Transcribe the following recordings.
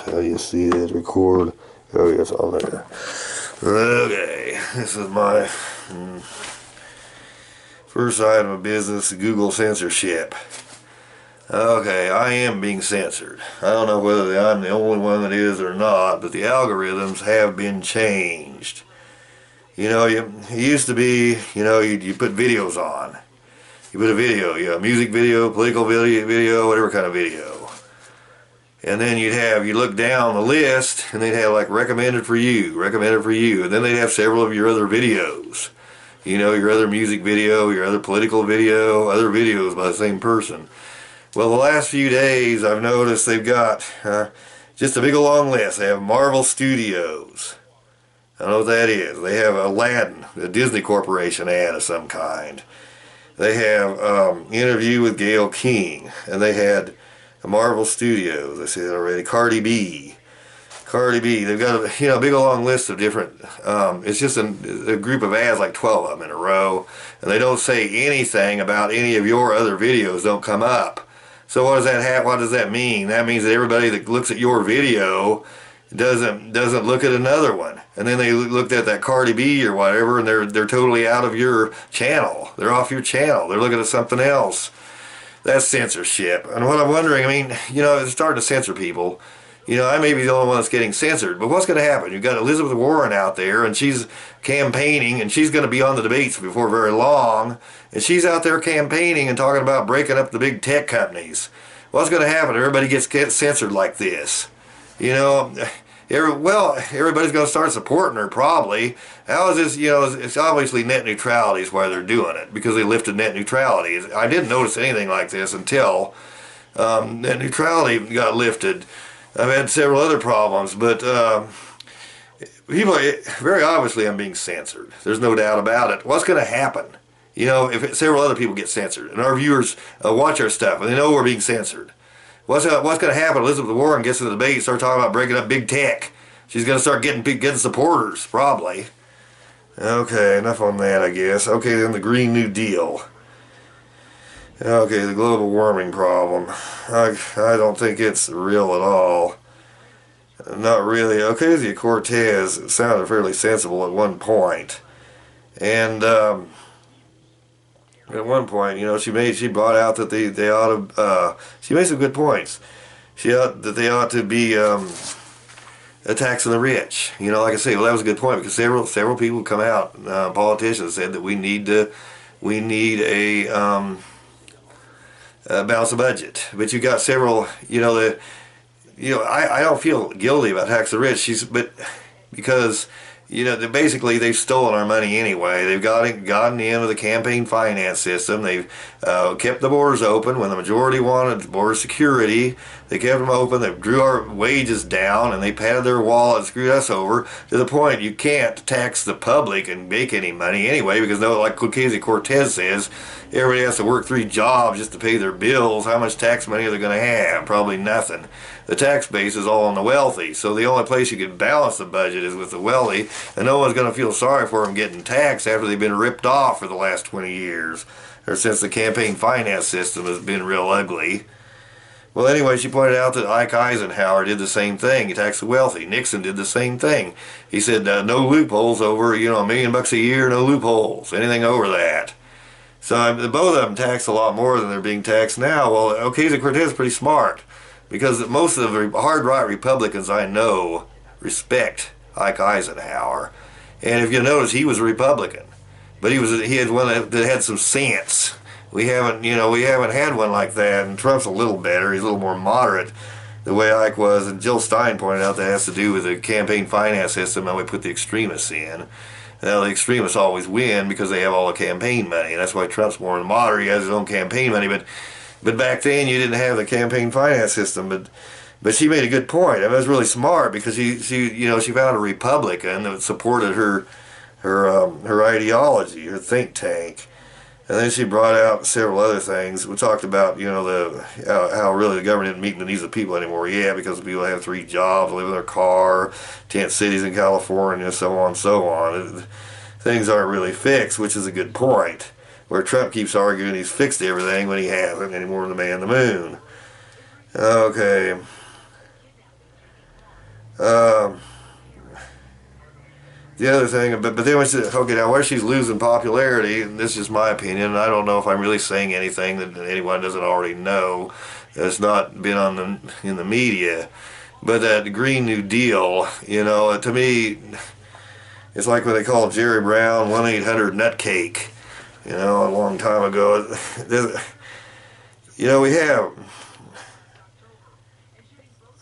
How you see that record? Oh, yes, on there. Okay, this is my first item of business, Google censorship. Okay, I am being censored. I don't know whether I'm the only one that is or not, but the algorithms have been changed. You know, it used to be, you put videos on. You put a video, a music video, political video, whatever kind of video. And then you look down the list, and they'd have like recommended for you, and then they'd have several of your other videos. Your other music video, your other political video, other videos by the same person. Well, the last few days I've noticed they've got just a big long list. They have Marvel Studios. I don't know what that is. They have Aladdin, a Disney Corporation ad of some kind. They have Interview with Gayle King, and they had Marvel Studios. I said already. Cardi B. They've got a big long list of different. It's just a group of ads, like 12 of them in a row, and they don't say anything about any of your other videos. Don't come up. So what does that have? What does that mean? That means that everybody that looks at your video doesn't look at another one, and then they looked at that Cardi B or whatever, and they're totally out of your channel. They're off your channel. They're looking at something else. That's censorship. And what I'm wondering, it's starting to censor people. I may be the only one that's getting censored, but what's going to happen? You've got Elizabeth Warren out there, and she's campaigning, and she's going to be on the debates before very long, and she's out there campaigning and talking about breaking up the big tech companies. What's going to happen if everybody gets censored like this? Everybody's going to start supporting her, probably. How is this, it's obviously net neutrality is why they're doing it, because they lifted net neutrality. I didn't notice anything like this until net neutrality got lifted. I've had several other problems, but very obviously I'm being censored. There's no doubt about it. What's going to happen? If several other people get censored, and our viewers watch our stuff, and they know we're being censored. What's going to happen? Elizabeth Warren gets in the debate and starts talking about breaking up big tech. She's going to start getting supporters, probably. Okay, enough on that, I guess. Okay, then the Green New Deal. Okay, the global warming problem. I don't think it's real at all. Not really. Ocasio-Cortez sounded fairly sensible at one point. And at one point, she brought out that they ought to. She made some good points. That they ought to be taxing the rich. Like I say, well, that was a good point, because several people come out, politicians said that we need a balance the budget. But you got several. I don't feel guilty about taxing the rich. Because basically they've stolen our money anyway. They've gotten into the campaign finance system. They've kept the borders open when the majority wanted border security. They kept them open. They drew our wages down, and they padded their wallet and screwed us over to the point you can't tax the public and make any money anyway, because like Ocasio-Cortez says, everybody has to work 3 jobs just to pay their bills. How much tax money are they going to have? Probably nothing. The tax base is all on the wealthy, so the only place you can balance the budget is with the wealthy, and no one's going to feel sorry for them getting taxed after they've been ripped off for the last 20 years, or since the campaign finance system has been real ugly. Well, anyway, she pointed out that Ike Eisenhower did the same thing. He taxed the wealthy. Nixon did the same thing. He said no loopholes over, $1 million a year, no loopholes, anything over that. So both of them tax a lot more than they're being taxed now. Well, Ocasio-Cortez is pretty smart, because most of the hard-right Republicans I know respect Ike Eisenhower. And if you notice, he was a Republican, but he had one that had some sense. We haven't had one like that, and Trump's a little better. He's a little more moderate, the way Ike was. And Jill Stein pointed out that has to do with the campaign finance system, and we put the extremists in. Now, the extremists always win because they have all the campaign money, and that's why Trump's more moderate. He has his own campaign money, but back then you didn't have the campaign finance system. But she made a good point. It was really smart, because she found a Republican that supported her ideology, her think tank. And then she brought out several other things. We talked about, how really the government isn't meeting the needs of people anymore. Yeah, because people have 3 jobs, live in their car, tent cities in California, so on and so on. Things aren't really fixed, which is a good point. Where Trump keeps arguing he's fixed everything when he hasn't, any more than the man on the moon. Okay. Um, the other thing, but then okay, now where she's losing popularity, and this is just my opinion, and I don't know if I'm really saying anything that anyone doesn't already know. It's not been in the media, but that Green New Deal, to me, it's like when they called Jerry Brown 1-800-NUTCAKE, a long time ago. We have.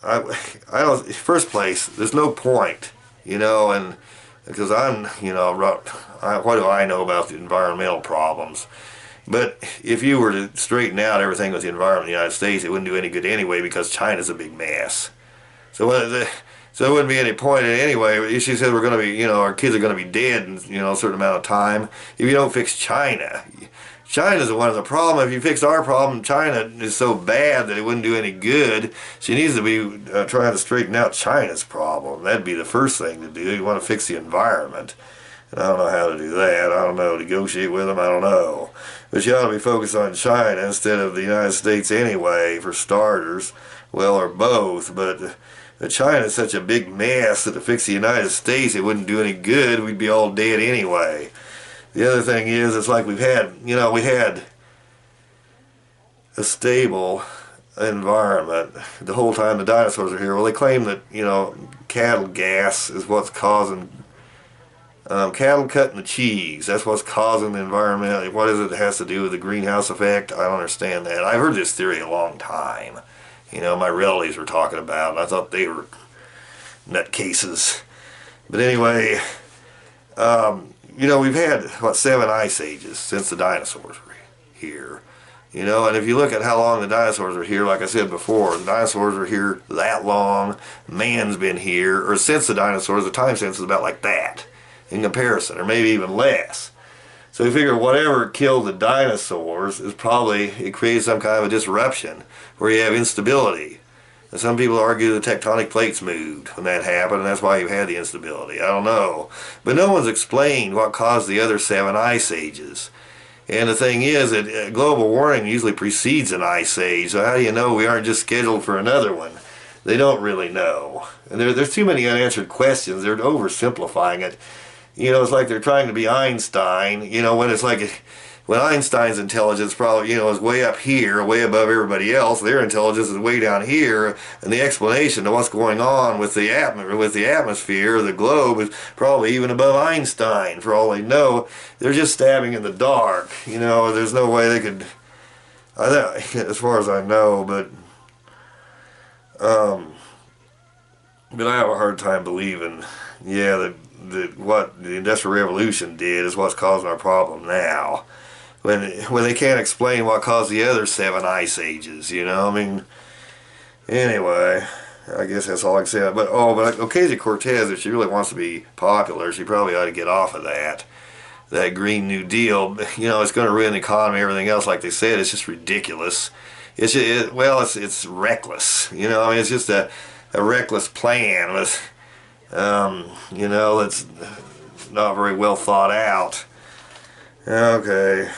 I don't. First place, there's no point, and because what do I know about the environmental problems? But if you were to straighten out everything with the environment in the United States, it wouldn't do any good anyway because China's a big mess. So there wouldn't be any point in it anyway. She said we're going to be, our kids are going to be dead in, a certain amount of time if you don't fix China. China's one of the problem. If you fix our problem, China is so bad that it wouldn't do any good. She needs to be trying to straighten out China's problem. That'd be the first thing to do. You want to fix the environment. And I don't know how to do that. I don't know. Negotiate with them. I don't know. But you ought to be focused on China instead of the United States anyway, for starters. Well, or both. But China's such a big mess that to fix the United States, it wouldn't do any good. We'd be all dead anyway. The other thing is, it's like we had a stable environment the whole time the dinosaurs are here. Well, they claim that, cattle gas is what's causing, cattle cutting the cheese. That's what's causing the environment. What is it that has to do with the greenhouse effect? I don't understand that. I've heard this theory a long time. My relatives were talking about it. I thought they were nutcases. But anyway, we've had, 7 ice ages since the dinosaurs were here. And if you look at how long the dinosaurs were here, like I said before, the dinosaurs were here that long, man's been here, or since the dinosaurs, the time sense is about like that in comparison, or maybe even less. So you figure whatever killed the dinosaurs is probably, it created some kind of a disruption where you have instability. And some people argue the tectonic plates moved when that happened, and that's why you had the instability. I don't know. But no one's explained what caused the other 7 ice ages. And the thing is that global warming usually precedes an ice age, so how do you know we aren't just scheduled for another one? They don't really know. And there's too many unanswered questions. They're oversimplifying it. It's like they're trying to be Einstein, when it's like, when Einstein's intelligence probably, is way up here, way above everybody else, their intelligence is way down here, and the explanation of what's going on with the atmosphere, the globe, is probably even above Einstein, for all they know. They're just stabbing in the dark, there's no way they could, as far as I know, but I have a hard time believing, that what the Industrial Revolution did is what's causing our problem now. When they can't explain what caused the other 7 ice ages, anyway, I guess that's all I can say. But Ocasio-Cortez, if she really wants to be popular, she probably ought to get off of that Green New Deal. It's going to ruin the economy, everything else, like they said. It's just ridiculous. It's reckless. It's just a reckless plan with, that's not very well thought out. Okay.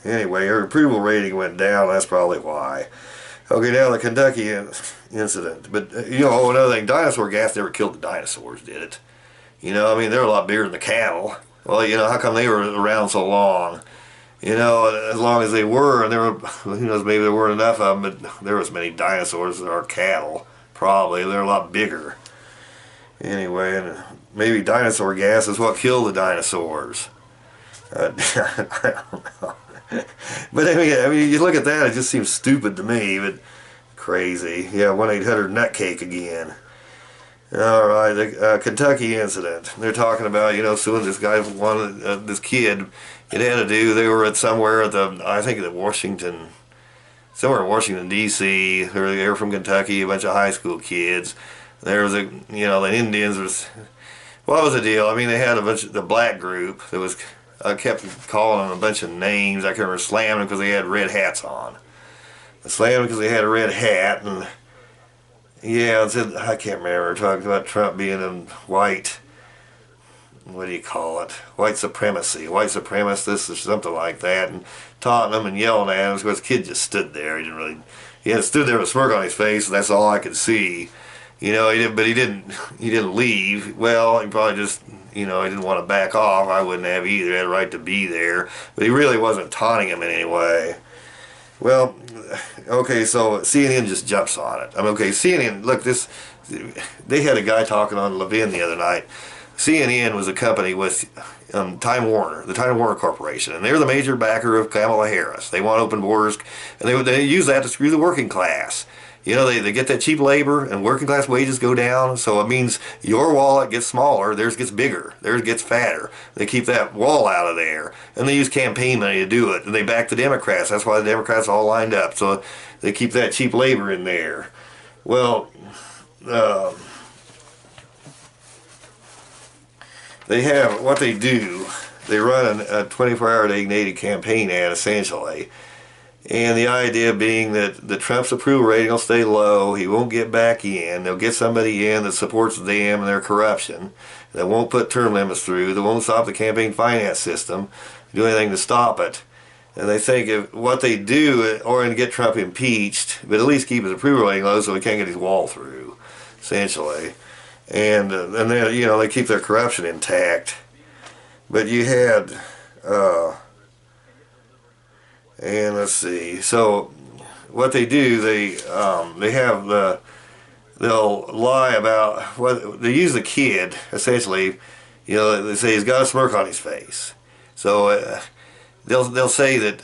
Anyway, her approval rating went down. That's probably why. Okay, now the Kentucky incident. But, another thing, dinosaur gas never killed the dinosaurs, did it? They're a lot bigger than the cattle. Well, how come they were around so long? As long as they were, and there were, who knows, maybe there weren't enough of them, but there was many dinosaurs as there are cattle. Probably. They're a lot bigger. Anyway, and maybe dinosaur gas is what killed the dinosaurs. I don't know. But I mean, you look at that, it just seems stupid to me, but crazy. Yeah, 1-800-NUTCAKE again. All right, the Kentucky incident. They're talking about, suing this guy, this kid. It had to do, they were somewhere at I think at Washington, somewhere in Washington, D.C. They were from Kentucky, a bunch of high school kids. There was the Indians was, what was the deal? I mean, they had the black group that was, I kept calling them a bunch of names. I can't remember, slamming them because they had red hats on. I slammed them because they had a red hat, and yeah, I can't remember, talking about Trump being a white, what do you call it, white supremacy, white supremacist or something like that, and taunting them and yelling at him because the kid just stood there. He stood there with a smirk on his face, and that's all I could see. You know, but he didn't leave. Well, he probably just, you know, he didn't want to back off. I wouldn't have either. He had a right to be there. But he really wasn't taunting him in any way. Well, okay, so CNN just jumps on it. I mean, okay, CNN, look, they had a guy talking on Levin the other night. CNN was a company with Time Warner, the Time Warner Corporation, and they're the major backer of Kamala Harris. They want open borders, and they use that to screw the working class. You know, they get that cheap labor, and working class wages go down, so it means your wallet gets smaller, theirs gets bigger, theirs gets fatter. They keep that wall out of there, and they use campaign money to do it, and they back the Democrats. That's why the Democrats all lined up, so they keep that cheap labor in there. Well, they have, what they do, they run a 24-hour designated campaign ad, essentially. And the idea being that the Trump's approval rating will stay low, he won't get back in, they'll get somebody in that supports them and their corruption, that won't put term limits through, that won't stop the campaign finance system, do anything to stop it. And they think if what they do, or to get Trump impeached, but at least keep his approval rating low so he can't get his wall through, essentially. And then, you know, they keep their corruption intact. But you had... and let's see. So what they do, they have they'll lie about what they use the kid essentially. You know, they say he's got a smirk on his face. So they'll say that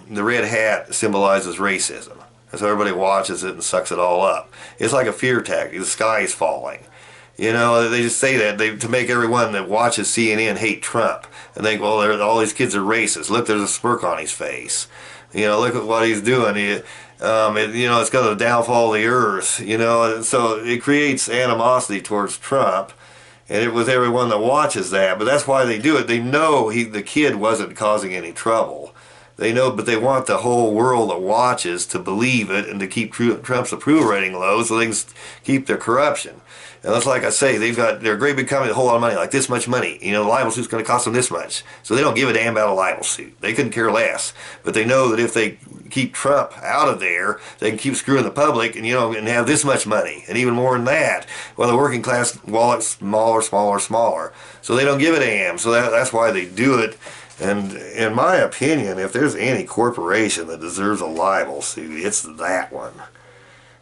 the red hat symbolizes racism, and so everybody watches it and sucks it all up. It's like a fear tactic. The sky is falling. You know, they just say that to make everyone that watches CNN hate Trump and think, well, all these kids are racist. Look, there's a smirk on his face. You know, look at what he's doing. You know, it's going to downfall the earth. You know, so it creates animosity towards Trump, and with everyone that watches that. But that's why they do it. They know the kid wasn't causing any trouble. They know, but they want the whole world that watches to believe it and to keep Trump's approval rating low so they can keep their corruption. And that's like I say, they're a great big company with a whole lot of money, like this much money. You know, the libel suit's going to cost them this much. So they don't give a damn about a libel suit. They couldn't care less. But they know that if they keep Trump out of there, they can keep screwing the public and, you know, and have this much money. And even more than that. Well, the working class wallet's smaller, smaller, smaller. So they don't give a damn. So that's why they do it. And in my opinion, if there's any corporation that deserves a libel suit, it's that one.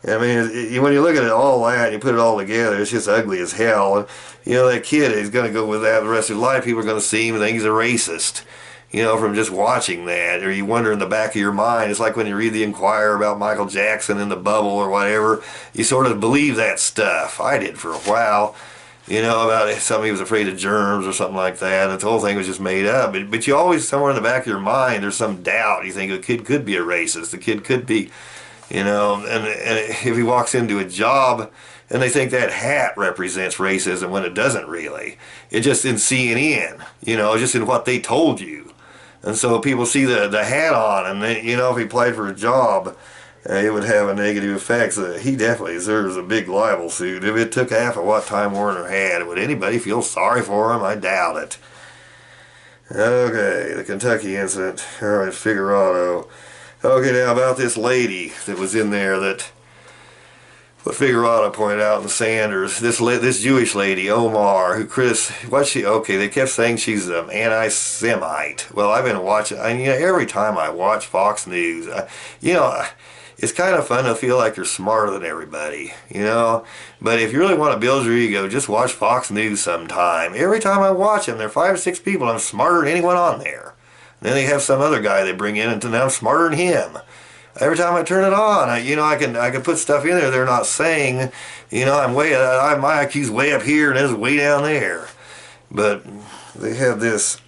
I mean, when you look at it all that, and you put it all together, it's just ugly as hell. And, you know, that kid is going to go with that the rest of his life. People are going to see him and think he's a racist, you know, from just watching that. Or you wonder in the back of your mind, it's like when you read the Inquirer about Michael Jackson in the bubble or whatever, you sort of believe that stuff. I did for a while, you know, about somebody was afraid of germs or something like that. And the whole thing was just made up. But you always, somewhere in the back of your mind, there's some doubt. You think a kid could be a racist. The kid could be... You know, and if he walks into a job and they think that hat represents racism when it doesn't really. It's just in CNN, you know, just in what they told you. And so people see the hat on and, they, you know, if he applied for a job, it would have a negative effect. So he definitely deserves a big libel suit. If it took half of what Time Warner had, would anybody feel sorry for him? I doubt it. Okay, the Kentucky incident. All right, Figueroa. Okay, now about this lady that was in there that, what Figueroa pointed out in Sanders, this Jewish lady, Omar, who they kept saying she's an anti-Semite. Well, I've been watching, you know, every time I watch Fox News, you know, it's kind of fun to feel like you're smarter than everybody, you know. But if you really want to build your ego, just watch Fox News sometime. Every time I watch them, there are 5 or 6 people, I'm smarter than anyone on there. Then they have some other guy they bring in, and now I'm smarter than him. Every time I turn it on, I can put stuff in there they're not saying. You know, my IQ's way up here and it's way down there. But they have this.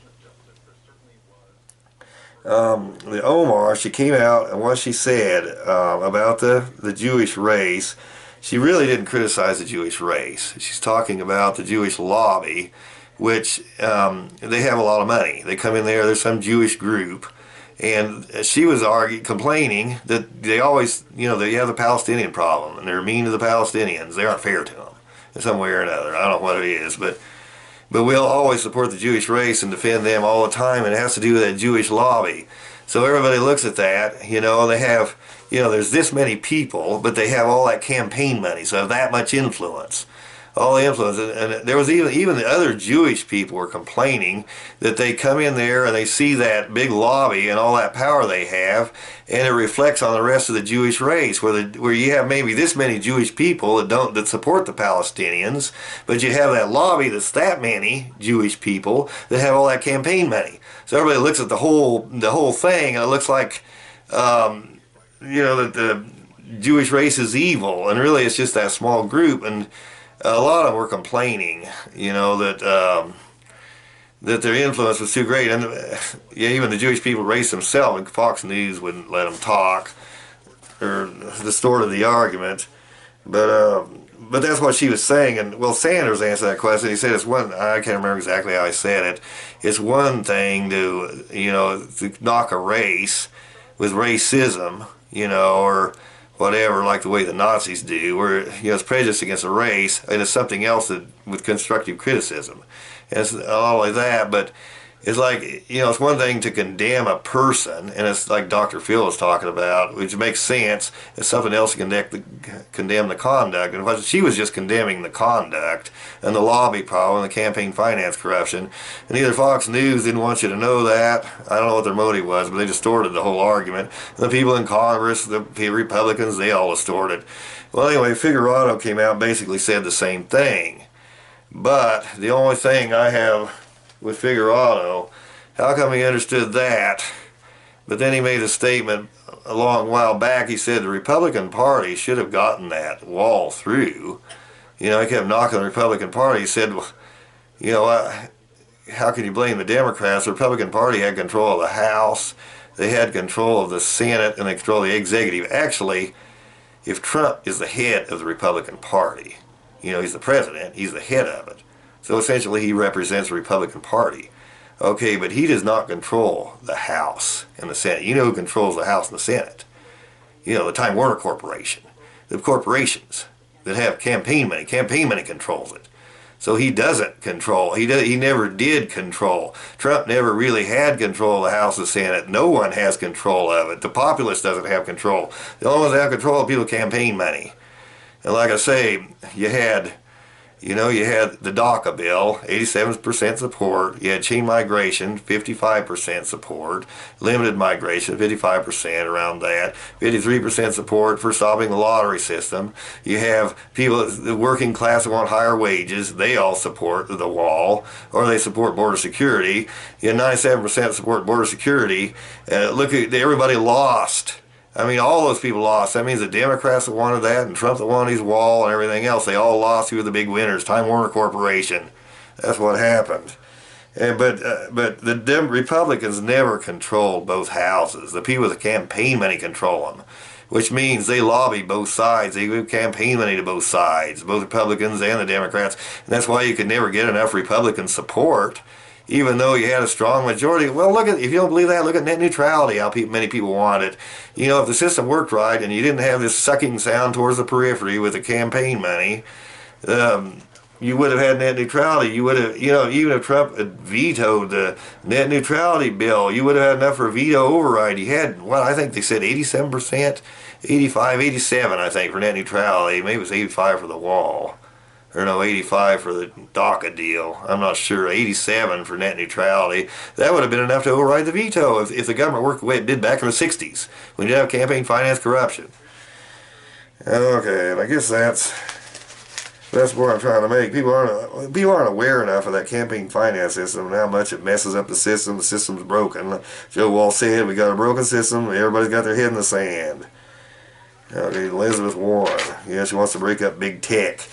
The Omar, she came out and what she said about the Jewish race, she really didn't criticize the Jewish race. She's talking about the Jewish lobby, which they have a lot of money. They come in there's some Jewish group, and she was complaining that they always, you know, they have the Palestinian problem, and they're mean to the Palestinians. They aren't fair to them in some way or another. I don't know what it is, but we'll always support the Jewish race and defend them all the time, and it has to do with that Jewish lobby. So everybody looks at that, you know, and they have, you know, there's this many people, but they have all that campaign money, so have that much influence. All the influence, and there was even the other Jewish people were complaining that they come in there and they see that big lobby and all that power they have, and it reflects on the rest of the Jewish race, where you have maybe this many Jewish people that support the Palestinians, but you have that lobby that's that many Jewish people that have all that campaign money. So everybody looks at the whole thing, and it looks like you know, that the Jewish race is evil, and really it's just that small group. And a lot of them were complaining, you know, that their influence was too great, and yeah, even the Jewish people race themselves, and Fox News wouldn't let them talk or distorted the argument. But that's what she was saying. And well, Sanders answered that question. He said it's one. I can't remember exactly how he said it. It's one thing to, you know, to knock a race with racism, you know, or whatever, like the way the Nazis do, where, you know, it's prejudice against a race, and it's something else with constructive criticism. And it's not only that, but it's like, you know, it's one thing to condemn a person, and it's like Dr. Phil was talking about, which makes sense. It's something else to condemn the conduct. And what she was just condemning the conduct and the lobby problem and the campaign finance corruption. And either Fox News didn't want you to know that. I don't know what their motive was, but they distorted the whole argument. And the people in Congress, the Republicans, they all distorted. Well, anyway, Figueroa came out and basically said the same thing. But the only thing I have with Figueroa, how come he understood that? But then he made a statement a long while back. He said the Republican Party should have gotten that wall through. You know, he kept knocking the Republican Party. He said, well, you know, how can you blame the Democrats? The Republican Party had control of the House, they had control of the Senate, and they control the executive. Actually, if Trump is the head of the Republican Party, you know, he's the president, he's the head of it. So essentially he represents the Republican Party. Okay, but he does not control the House and the Senate. You know who controls the House and the Senate? You know, the Time Warner Corporation. The corporations that have campaign money controls it. So he doesn't control. He never did control. Trump never really had control of the House and the Senate. No one has control of it. The populace doesn't have control. The only ones that have control are people with campaign money. And like I say, you had the DACA bill, 87% support. You had chain migration, 55% support. Limited migration, 55%, around that. 53% support for stopping the lottery system. You have people, the working class who want higher wages, they all support the wall, or they support border security. You had 97% support border security. Look, everybody lost. I mean, all those people lost. That means the Democrats that wanted that, and Trump that wanted his wall, and everything else, they all lost. Who were the big winners? Time Warner Corporation. That's what happened. But the Republicans never controlled both houses. The people with the campaign money control them, which means they lobby both sides. They give campaign money to both sides, both Republicans and the Democrats. And that's why you could never get enough Republican support, even though you had a strong majority. Well, if you don't believe that, look at net neutrality, how many people want it. You know, if the system worked right and you didn't have this sucking sound towards the periphery with the campaign money, you would have had net neutrality. You would have, you know, even if Trump had vetoed the net neutrality bill, you would have had enough for a veto override. You had, well, I think they said 87%, 85, 87, I think, for net neutrality. Maybe it was 85 for the wall. Or no, 85 for the DACA deal. I'm not sure. 87 for net neutrality. That would have been enough to override the veto if the government worked the way it did back in the 60s, when you didn't have campaign finance corruption. Okay, and I guess that's what I'm trying to make. People aren't aware enough of that campaign finance system and how much it messes up the system. The system's broken. Joe Wall said, we got a broken system. Everybody's got their head in the sand. Okay, Elizabeth Warren. Yeah, she wants to break up big tech.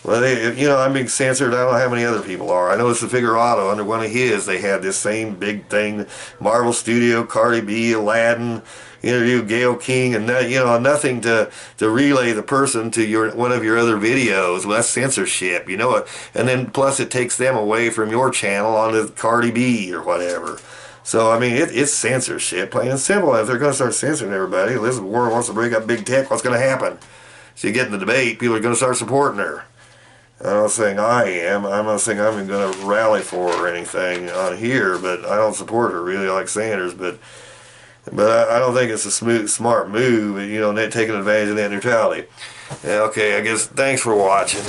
Well, I'm being censored. I don't know how many other people are. I know it's the Figueroa. Under one of his, they had this same big thing. Marvel Studio, Cardi B, Aladdin, interview Gayle King, and nothing to relay the person to one of your other videos. Well, that's censorship, you know it. And then plus it takes them away from your channel onto Cardi B or whatever. So, I mean, it's censorship, plain and simple. If they're going to start censoring everybody, Elizabeth Warren wants to break up big tech, what's going to happen? So you get in the debate, people are going to start supporting her. I'm not saying I am. I'm not saying I'm going to rally for her or anything on here, but I don't support her really like Sanders. But But I don't think it's a smart move, you know, taking advantage of net neutrality. Yeah, okay, I guess thanks for watching.